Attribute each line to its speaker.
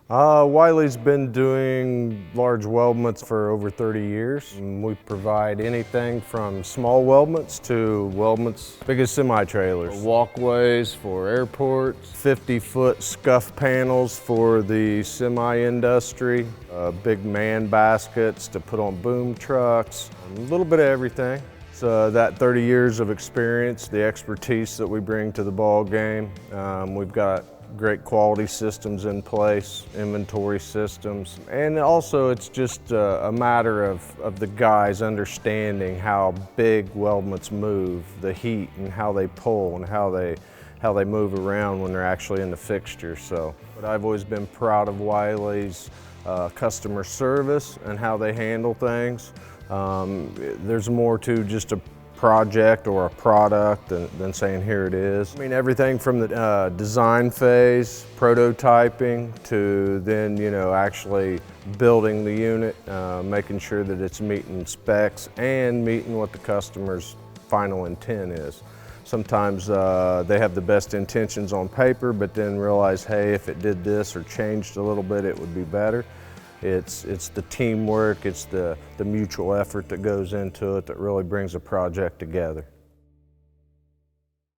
Speaker 1: Wiley's been doing large weldments for over 30 years. We provide anything from small weldments to weldments big as semi-trailers. Walkways for airports, 50-foot scuff panels for the semi-industry, big man baskets to put on boom trucks, a little bit of everything. So that 30 years of experience, the expertise that we bring to the ball game, we've got great quality systems in place, inventory systems, and also it's just a matter of the guys understanding how big weldments move, the heat and how they pull and how they move around when they're actually in the fixture. So, but I've always been proud of Wiley's customer service and how they handle things. There's more to just a project or a product than saying here it is. I mean, everything from the design phase, prototyping, to then actually building the unit, making sure that it's meeting specs and meeting what the customer's final intent is. Sometimes they have the best intentions on paper, but then realize, hey, if it did this or changed a little bit, it would be better. It's the teamwork, it's the mutual effort that goes into it that really brings a project together.